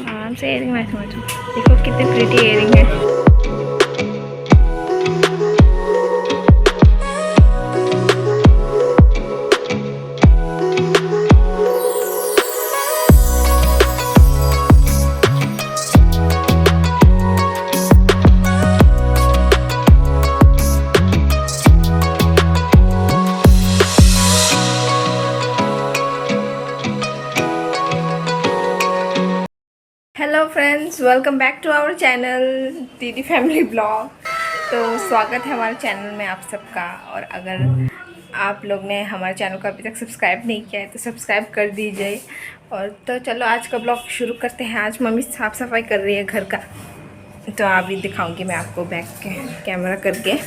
आराम से इयरिंग मैं समझूँ। देखो कितने प्रिटी इयरिंग है। Hello friends, welcome back to our channel Didi family blog. तो स्वागत है हमारे चैनल में आप सबका। और अगर आप लोग ने हमारे चैनल को अभी तक सब्सक्राइब नहीं किया है तो सब्सक्राइब कर दीजिए। और तो चलो आज का ब्लॉग शुरू करते हैं। आज मम्मी साफ़ सफाई कर रही है घर का, तो अभी दिखाऊंगी मैं आपको बैक कैमरा करके।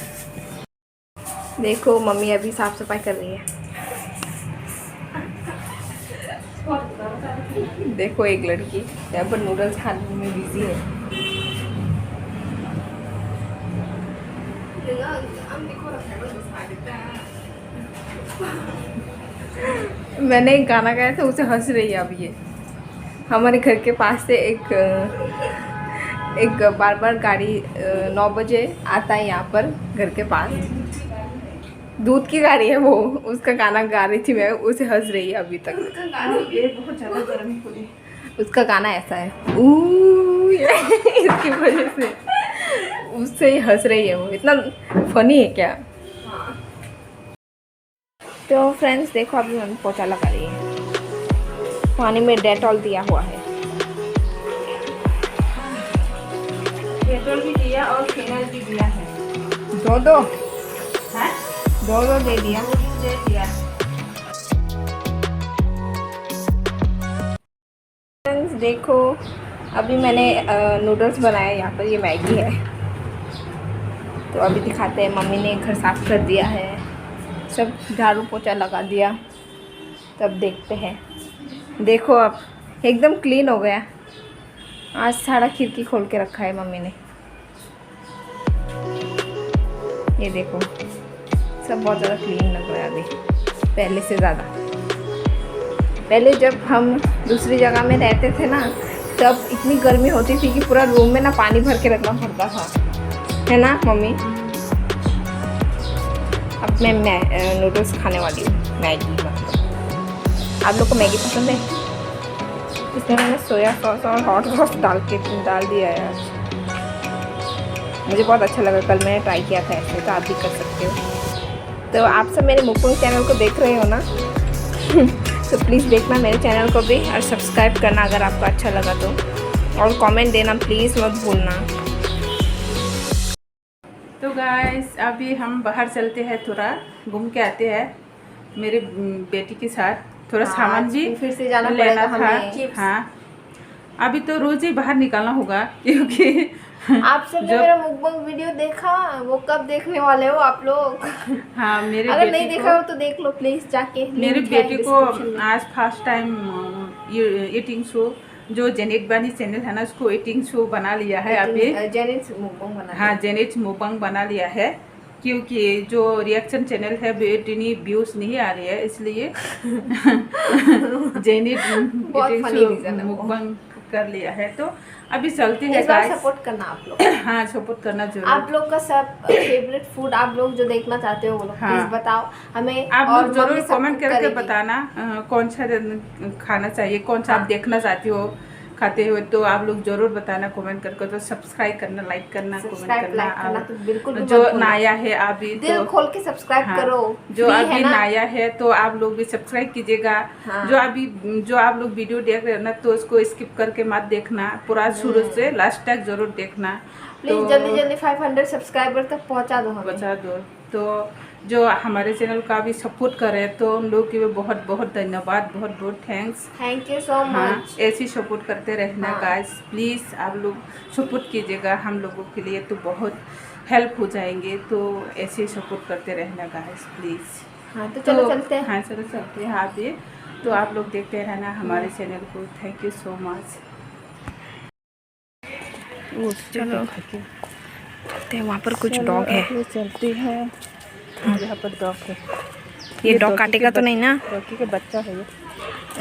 देखो मम्मी अभी साफ़ सफाई कर रही है। देखो एक लड़की यहाँ पर नूडल्स खाने में बिजी है। मैंने एक गाना गाया था, उसे हंस रही है अब ये। हमारे घर के पास से एक बार बार गाड़ी 9 बजे आता है यहाँ पर घर के पास। दूध की गाड़ी है वो, उसका गाना गा रही थी मैं, उसे हंस रही है अभी तक। उसका गाना ये बहुत ज़्यादा गर्मी पड़ी। उसका गाना ऐसा है इसकी वजह से उससे ही हंस रही है वो। इतना फनी है क्या। तो फ्रेंड्स देखो अभी मम्मी पोछा लगा रही है। पानी में डेटॉल दिया हुआ है। डेटॉल भी दिया और फिनाइल भी दिया है। दो है? दो दे दिया। दे दिया। फ्रेंड्स देखो अभी मैंने नूडल्स बनाया। यहाँ पर ये मैगी है। तो अभी दिखाते हैं। मम्मी ने घर साफ़ कर दिया है, सब झाड़ू पोछा लगा दिया। तब देखते हैं। देखो अब एकदम क्लीन हो गया। आज सारा खिड़की खोल के रखा है मम्मी ने। ये देखो सब बहुत ज़्यादा क्लीन लग रहा है अभी, पहले से ज़्यादा। पहले जब हम दूसरी जगह में रहते थे ना, तब इतनी गर्मी होती थी कि पूरा रूम में ना पानी भर के रखना पड़ता था, है ना मम्मी। अब मैं नूडल्स खाने वाली हूँ, मैगी। मतलब आप लोग को मैगी पसंद है? इसमें मैंने सोया सॉस और हॉट सॉस डाल दिया है आज। मुझे बहुत अच्छा लगा। कल मैंने ट्राई किया था ऐसे, तो आप भी कर सकते हो। तो आप सब मेरे मुकुंद चैनल को देख रहे हो ना तो प्लीज़ देखना मेरे चैनल को भी और सब्सक्राइब करना अगर आपको अच्छा लगा तो। और कमेंट देना प्लीज़ मत भूलना। तो गाइस अभी हम बाहर चलते हैं, थोड़ा घूम के आते हैं मेरे बेटी के साथ। थोड़ा सामान भी फिर से जाना लेना पड़ेगा था। हाँ अभी तो रोज़ ही बाहर निकलना होगा क्योंकि आप सबने मेरा मुकबंग वीडियो देखा, वो कब देखने वाले हो आप लोग? हाँ मेरे अगर नहीं देखा हो तो देख लो प्लीज जाके। मेरे बेटी को आज फर्स्ट टाइम ईटिंग शो, जो जेनेट बानी चैनल है ना, उसको ईटिंग शो बना लिया है अभी। जेनेट मुकबंग बना। हाँ जेनेट मुकबंग बना लिया है क्योंकि जो रिएक्शन चैनल है बेटी व्यूज नहीं आ रही है, इसलिए जेनेट ईटिंग शो मुकबंग कर लिया है। तो अभी चलते हैं गाइस। सपोर्ट करना आप लोग। हाँ सपोर्ट करना जरूर। आप लोग का सब फेवरेट फूड आप लोग जो देखना चाहते हो वो लोग प्लीज बताओ हमें। आप लोग जरूर कमेंट करके बताना कौन सा खाना चाहिए, कौन सा आप देखना चाहते हो खाते हुए। तो आप लोग जरूर बताना कमेंट करके। तो सब्सक्राइब करना, लाइक करना, कमेंट करना। तो बिल्कुल जो नया है अभी दिल खोल के सब्सक्राइब करो। जो अभी नया है तो आप लोग भी सब्सक्राइब कीजिएगा। जो आप लोग वीडियो देख रहे हो ना, तो उसको स्किप करके मत देखना, पूरा शुरू से लास्ट तक जरूर देखना। प्लीज जल्दी जल्दी 500 सब्सक्राइबर तक पहुंचा दो। तो जो हमारे चैनल का भी सपोर्ट कर रहे हैं तो उन लोग की भी बहुत बहुत धन्यवाद, बहुत बहुत thanks. Thank you so much. ऐसे सपोर्ट करते रहना गाइस। प्लीज़ आप लोग सपोर्ट कीजिएगा हम लोगों के लिए, तो बहुत हेल्प हो जाएंगे। तो ऐसे सपोर्ट करते रहना गाइस प्लीज़। तो चलो चलते हैं। हाँ चलो चलते हैं आप ये। तो आप लोग देखते रहना हमारे चैनल को। Thank you so much. चलो वहाँ पर कुछ डॉग है। चलती है। यहाँ पर डॉग है। ये डॉग काटेगा तो नहीं ना? डॉगी का बच्चा है ये।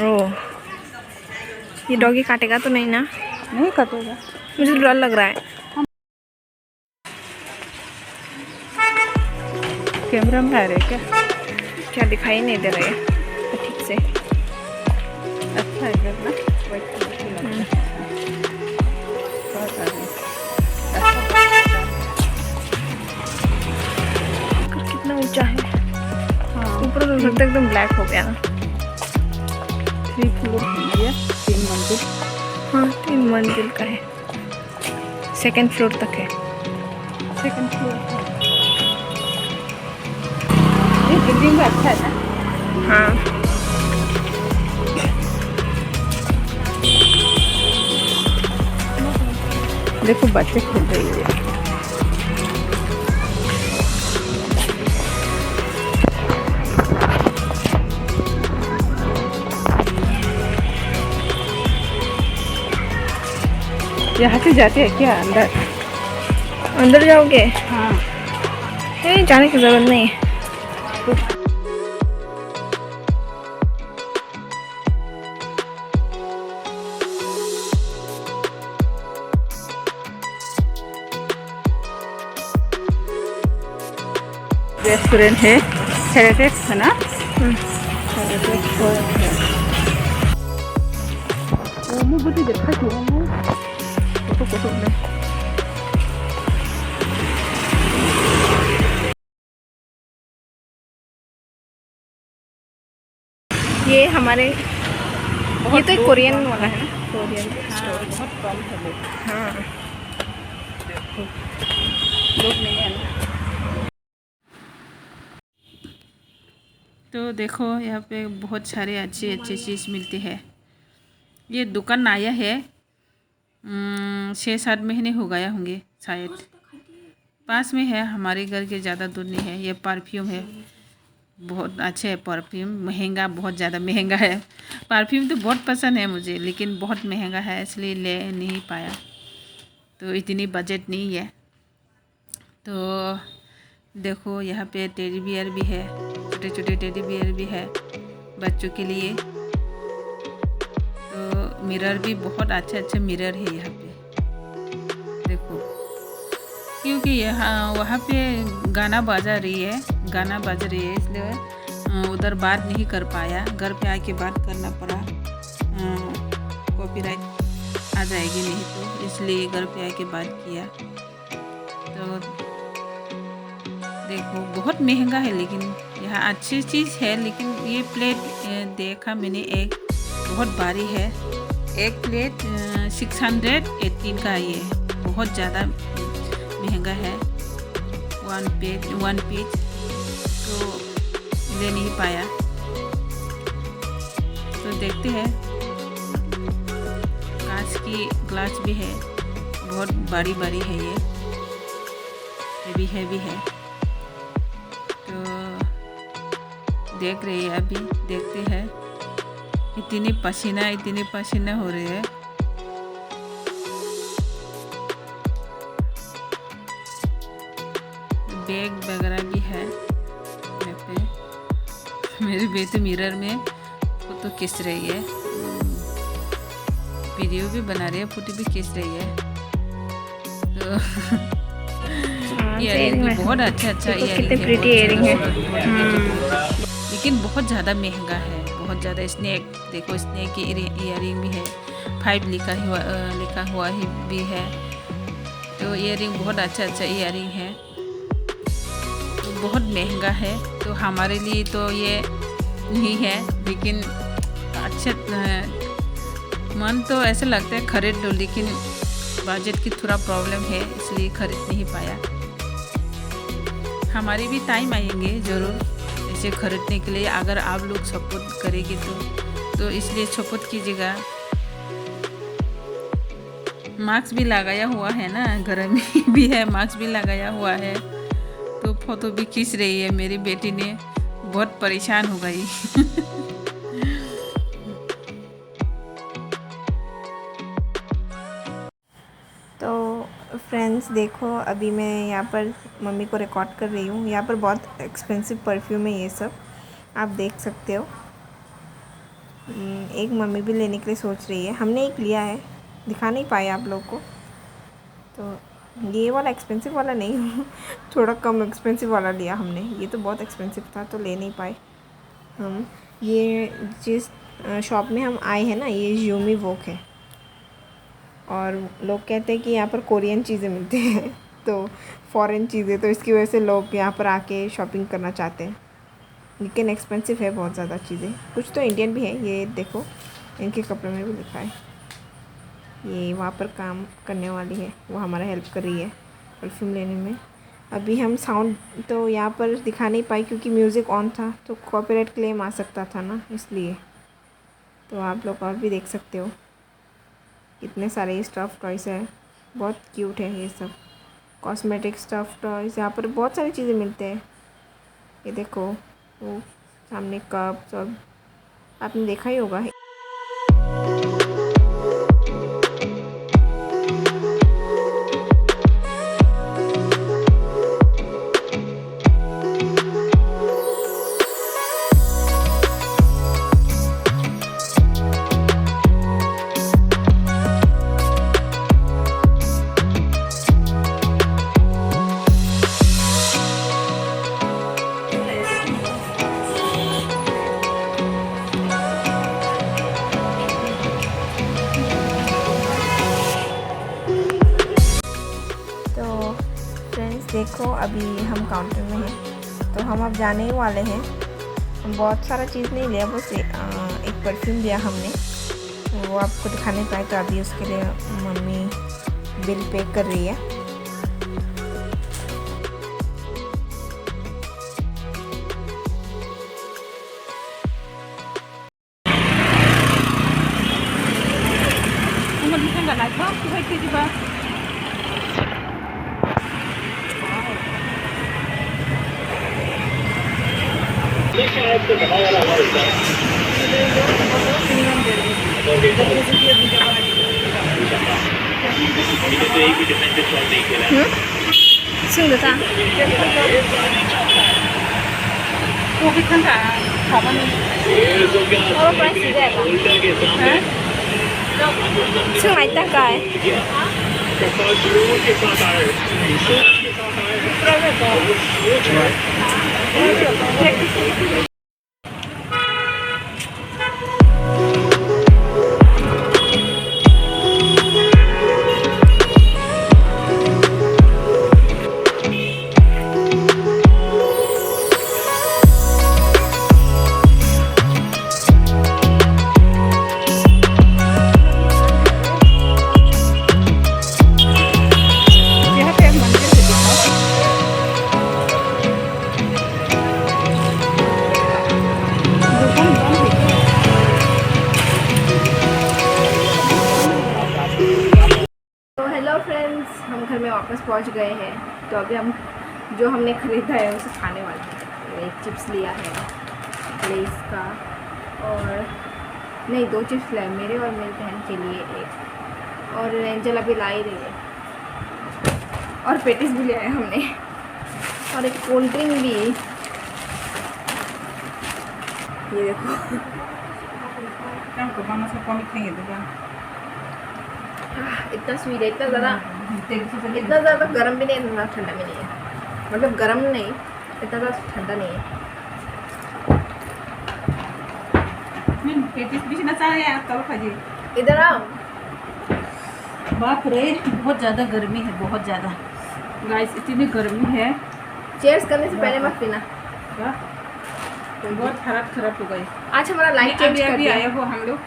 ओह ये डॉगी काटेगा तो नहीं ना? नहीं कटेगा। मुझे डर लग रहा है। कैमरा में आ रहे क्या? क्या दिखाई नहीं दे रहा है ठीक से। अच्छा है इधर ना, वाइट कलर की लगता है। बहुत आ रही है। कितना ऊंचा है। हाँ, ऊपर तो लगता है एकदम ब्लैक हो गया ना। 3 फ्लोर है ये, 3 मंजिल। हाँ 3 मंजिल का है, 2nd फ्लोर तक है। 2nd फ्लोर है। ये बिल्डिंग भी अच्छा है ना। हाँ देखो बच्चे खेल रही है। यहाँ से जाते हैं क्या अंदर? अंदर जाओगे? हाँ। नहीं जाने की जरूरत नहीं है। रेस्टोरेंट है, हेरिटेज है ना। मुझे देखा फोटो में। ये हमारे ये तो एक कोरियन वाला है ना, कोरियन स्टोर। बहुत कम है लोग। हाँ देखो लोग नहीं है ना। तो देखो यहाँ पे बहुत सारे अच्छी अच्छी चीज़ मिलती है। ये दुकान आया है 6-7 महीने हो गया होंगे शायद। पास में है, हमारे घर के ज़्यादा दूर नहीं है। ये परफ्यूम है, बहुत अच्छे है परफ्यूम। महंगा, बहुत ज़्यादा महंगा है। परफ्यूम तो बहुत पसंद है मुझे, लेकिन बहुत महंगा है इसलिए ले नहीं पाया। तो इतनी बजट नहीं है। तो देखो यहाँ पे टेडी बियर भी है, छोटे छोटे टेडी बियर भी है बच्चों के लिए। तो मिरर भी बहुत अच्छे अच्छे मिरर है यहाँ पे देखो। क्योंकि यहाँ वहाँ पे गाना बजा रही है इसलिए उधर बात नहीं कर पाया। घर पे आके बात करना पड़ा, कॉपीराइट आ जाएगी नहीं तो, इसलिए घर पे आके बात किया। तो देखो बहुत महंगा है, लेकिन यहाँ अच्छी चीज़ है। लेकिन ये प्लेट देखा मैंने, एक बहुत भारी है। एक प्लेट 618 का, ये बहुत ज़्यादा महंगा है। 1 पीस तो ले नहीं पाया। तो देखते हैं, कांच की ग्लास भी है, बहुत बड़ी बड़ी है, ये हैवी है। तो देख रही है, अभी देखते हैं। इतनी पसीना हो रही है। बैग वगैरह भी है यहाँ पे। मेरी बेटी मिरर में फोटो खींच रही है, वीडियो भी बना रही है, फोटो भी खींच रही है। तो इयरिंग भी बहुत अच्छा इयरिंग है। लेकिन बहुत ज़्यादा महंगा है, बहुत ज़्यादा। स्नेक देखो, स्नेक की इयरिंग भी है, 5 लिखा हुआ ही भी है। तो इयरिंग बहुत अच्छा इयरिंग है, तो बहुत महंगा है। तो हमारे लिए तो ये नहीं है, लेकिन अच्छा मन तो ऐसा लगता है खरीद लो, लेकिन बजट की थोड़ा प्रॉब्लम है, इसलिए खरीद नहीं पाया। हमारी भी टाइम आएंगे ज़रूर इसे खरीदने के लिए, अगर आप लोग सपोर्ट करेंगे तो इसलिए सपोर्ट कीजिएगा। मास्क भी लगाया हुआ है ना, घर में भी है, मास्क भी लगाया हुआ है। तो फोटो भी खींच रही है मेरी बेटी ने, बहुत परेशान हो गई। तो फ्रेंड्स देखो, अभी मैं यहाँ पर मम्मी को रिकॉर्ड कर रही हूँ। यहाँ पर बहुत एक्सपेंसिव परफ्यूम है ये सब, आप देख सकते हो। एक मम्मी भी लेने के लिए सोच रही है। हमने एक लिया है, दिखा नहीं पाए आप लोग को। तो ये वाला एक्सपेंसिव वाला नहीं थोड़ा कम एक्सपेंसिव वाला लिया हमने। ये तो बहुत एक्सपेंसिव था तो ले नहीं पाए हम। ये जिस शॉप में हम आए हैं ना, ये यूमी वोक है, और लोग कहते हैं कि यहाँ पर कोरियन चीज़ें मिलती हैं तो फॉरेन चीज़ें, तो इसकी वजह से लोग यहाँ पर आके शॉपिंग करना चाहते हैं। लेकिन एक्सपेंसिव है बहुत ज़्यादा चीज़ें। कुछ तो इंडियन भी है, ये देखो इनके कपड़े में भी लिखा है। ये वहाँ पर काम करने वाली है, वो हमारा हेल्प कर रही है परफ्यूम लेने में। अभी हम साउंड तो यहाँ पर दिखा नहीं पाई क्योंकि म्यूज़िक ऑन था, तो कॉपीराइट क्लेम आ सकता था ना, इसलिए। तो आप लोग और भी देख सकते हो कितने सारे स्टफ़ टॉयस है, बहुत क्यूट है ये सब। कॉस्मेटिक स्टफ़ टॉयस, यहाँ पर बहुत सारी चीज़ें मिलते हैं। ये देखो वो सामने कप्स, और आपने देखा ही होगा। देखो अभी हम काउंटर में हैं, तो हम अब जाने ही वाले हैं। हम बहुत सारा चीज़ नहीं लिया, बस एक परफ्यूम लिया हमने, वो आपको दिखा नहीं पाए, तो अभी उसके लिए मम्मी बिल पे कर रही है। वो भी ठंडा खावा नहीं और प्राइस जाएगा是买大概हम घर में वापस पहुंच गए हैं। तो अभी हम जो हमने ख़रीदा है उसे खाने वाले हैं। एक चिप्स लिया है लेस का, और नहीं 2 चिप्स लाए, मेरे और मेरी बहन के लिए एक, और एंजल अभी ला ही रही है, और पेटिस भी लिया है हमने, और एक कोल्ड ड्रिंक भी। ये देखो इतना स्वीट है, इतना ज़्यादा गर्म भी नहीं है, इतना ठंडा भी नहीं है, मतलब गर्म नहीं, इतना ज़्यादा ठंडा नहीं है। इधर आओ। बाप रे बहुत ज़्यादा गर्मी है, बहुत ज़्यादा गाइस, इतनी गर्मी है। चेयर्स करने से पहले मत पीना, बहुत खराब हो गई। आज हमारा लाइट चेंज कर दिया, आए हो हम लोग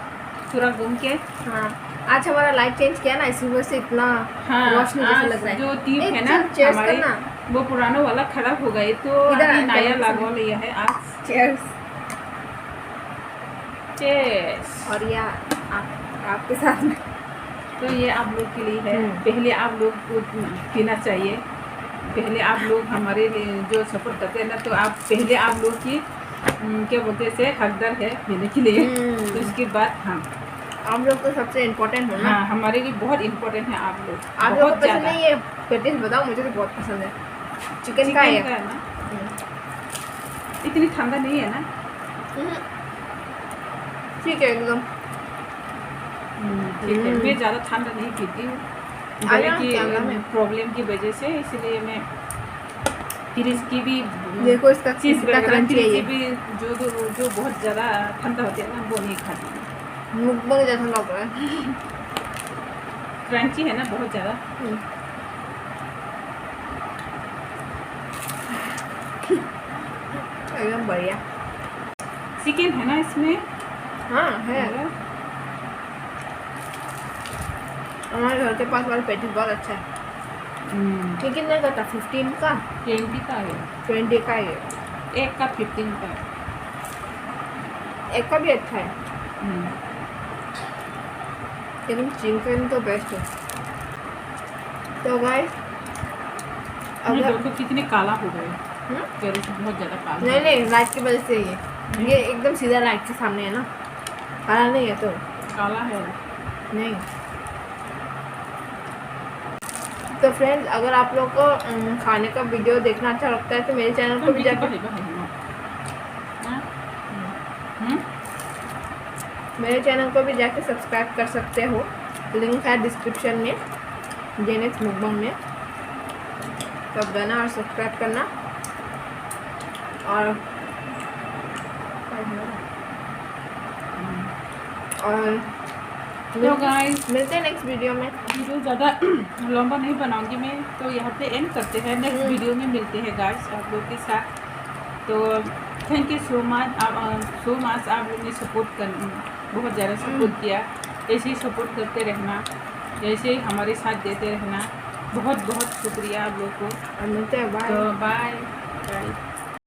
पूरा घूम के। हाँ आज हमारा लाइट चेंज किया ना, इसी वजह से इतना रोशनी जैसा लग रहा है। जो टीप है ना हमारे, वो पुराना वाला खराब हो गई, तो नया लगा लिया है आज। चीयर्स। चीयर्स। और ये आपके साथ में, तो ये आप लोग के लिए है। पहले आप लोग को पीना चाहिए, पहले आप लोग हमारे जो सपोर्ट करते हैं ना, तो आप पहले आप लोग की क्या बोलते हैं हकदार है पीने के लिए। तो इसके बाद हम आप लोग तो सबसे इम्पोर्टेंट हो ना। हाँ, हमारे लिए बहुत इम्पोर्टेंट है आप लोग। आप लोग को पसंद नहीं है पेटिस? बताओ, मुझे तो बहुत पसंद है। चिकन का है ना, इतनी ठंडा नहीं है ना, ठीक है एकदम। ठीक है। मैं ज़्यादा ठंडा नहीं पीती हूँ गले की प्रॉब्लम की वजह से, इसलिए मैं फ्रिज की भी देखो इसका चीज़ कितना क्रंची है ये, भी जो बहुत ज़्यादा ठंडा होती है ना वो नहीं खाती। मुकबंग जैसा लग रहा है। क्रंची है ना बहुत ज़्यादा। एकदम बढ़िया। चिकन है ना इसमें? हाँ है, हमारे घर के पास वाला पैटीज बहुत अच्छा है। ये कितने का था? 15 का 20 का है, 20 का है। एक का 15 का। एक का भी अच्छा है, लेकिन चिकन तो बेस्ट है। तो गाइस अगर तो कितने काला हो गए, बहुत ज़्यादा काला। नहीं लाइट की वजह से ये एकदम सीधा लाइट के सामने है ना, काला नहीं है। तो काला है नहीं। तो फ्रेंड्स अगर आप लोग को खाने का वीडियो देखना अच्छा लगता है तो मेरे चैनल को भी जाकर मेरे चैनल को भी जाके सब्सक्राइब कर सकते हो। लिंक है डिस्क्रिप्शन में, जेनेक्स मुकबंग में। तब जाना और सब्सक्राइब करना। और तो गाइस मिलते हैं नेक्स्ट वीडियो में। वीडियो ज़्यादा लंबा नहीं बनाऊंगी मैं, तो यहाँ पे एंड करते हैं। नेक्स्ट वीडियो में मिलते हैं गाइस आप लोग के साथ। तो थैंक यू सो मच, आप लोग ने सपोर्ट कर बहुत ज़्यादा सपोर्ट किया। ऐसे ही सपोर्ट करते रहना, ऐसे ही हमारे साथ देते रहना। बहुत बहुत शुक्रिया आप लोग को। और मिलते हैं, बाय। तो बाय।